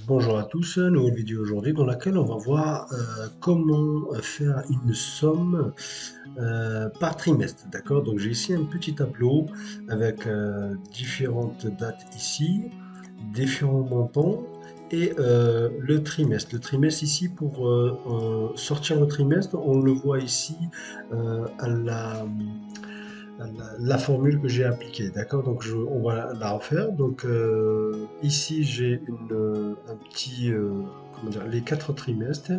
Bonjour à tous, nouvelle vidéo aujourd'hui dans laquelle on va voir comment faire une somme par trimestre, d'accord? Donc j'ai ici un petit tableau avec différentes dates ici, différents montants et le trimestre. Le trimestre ici pour sortir le trimestre, on le voit ici à la formule que j'ai appliquée, d'accord? Donc on va la refaire. Donc ici j'ai un petit, comment dire, les 4 trimestres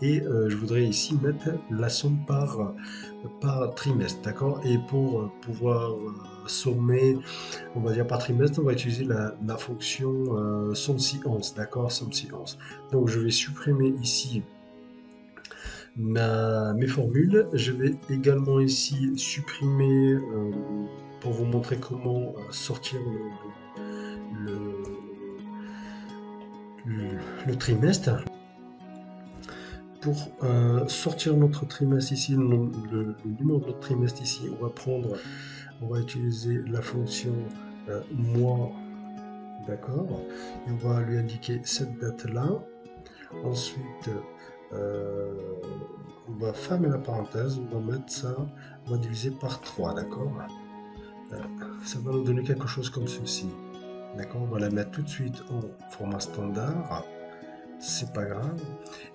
et je voudrais ici mettre la somme par trimestre, d'accord? Et pour pouvoir sommer, on va dire par trimestre, on va utiliser la fonction somme si 11, d'accord? Somme si 11. Donc je vais supprimer ici mes formules. Je vais également ici supprimer, pour vous montrer comment sortir le- le trimestre. Pour sortir notre trimestre ici, le numéro de notre trimestre ici, on va utiliser la fonction mois, d'accord? Et on va lui indiquer cette date-là. Ensuite, euh, on va fermer la parenthèse, on va mettre ça, on va diviser par 3, d'accord? Euh, Ça va nous donner quelque chose comme ceci. D'accord? On va la mettre tout de suite en format standard, c'est pas grave.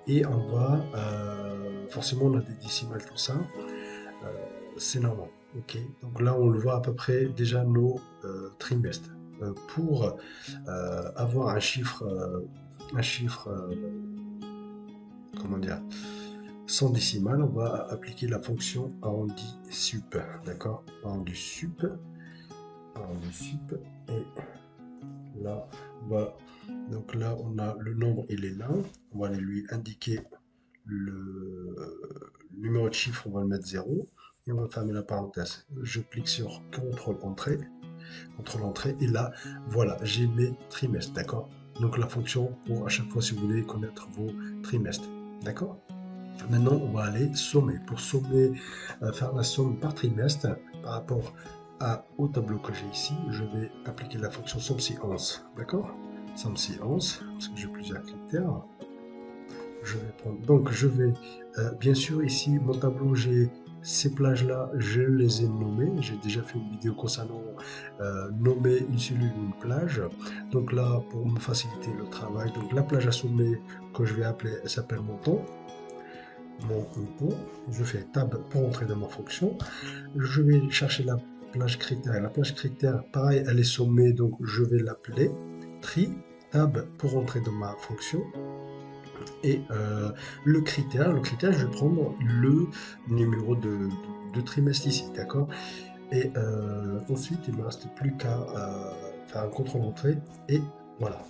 Et on va, forcément on a des décimales, tout ça, euh, c'est normal. Ok? Donc là on le voit à peu près déjà nos trimestres. Pour avoir un chiffre comment dire, sans décimale, on va appliquer la fonction arrondi sup, d'accord? Arrondi sup, et là, on va, donc là, on a le nombre, il est là, on va aller lui indiquer le numéro de chiffre, on va le mettre 0, et on va fermer la parenthèse. Je clique sur CTRL entrée, et là, voilà, j'ai mes trimestres, d'accord? Donc la fonction pour à chaque fois si vous voulez connaître vos trimestres, d'accord? Maintenant, on va aller sommer. Pour sommer, faire la somme par trimestre par rapport au tableau que j'ai ici, je vais appliquer la fonction somme si 11. D'accord? Somme si 11, parce que j'ai plusieurs critères. Je vais prendre. Donc, je vais, bien sûr, ici, mon tableau, j'ai ces plages-là, je les ai nommées. J'ai déjà fait une vidéo concernant nommer une cellule ou une plage. Donc là, pour me faciliter le travail, donc la plage à sommer que je vais appeler, elle s'appelle montant. Mon contour, je fais tab pour entrer dans ma fonction, je vais chercher la plage critère. La plage critère, pareil, elle est sommée, donc je vais l'appeler tri, tab pour entrer dans ma fonction, et le critère, je vais prendre le numéro de trimestre ici, d'accord? Et ensuite, il ne me reste plus qu'à faire un contrôle entrée, et voilà.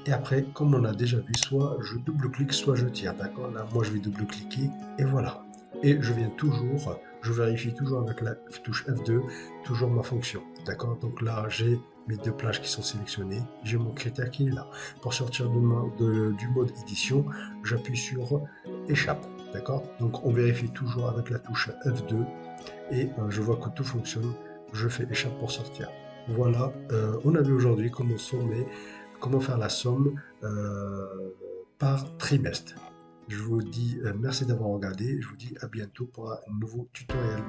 Et après, comme on a déjà vu, soit je double-clique, soit je tire. D'accord? Là, moi, je vais double-cliquer et voilà. Et je viens toujours, je vérifie toujours avec la touche F2, toujours ma fonction. D'accord? Donc là, j'ai mes deux plages qui sont sélectionnées. J'ai mon critère qui est là. Pour sortir du mode édition, j'appuie sur échappe. D'accord? Donc on vérifie toujours avec la touche F2 et je vois que tout fonctionne. Je fais échappe pour sortir. Voilà, on a vu aujourd'hui comment faire la somme par trimestre. Je vous dis merci d'avoir regardé. Je vous dis à bientôt pour un nouveau tutoriel.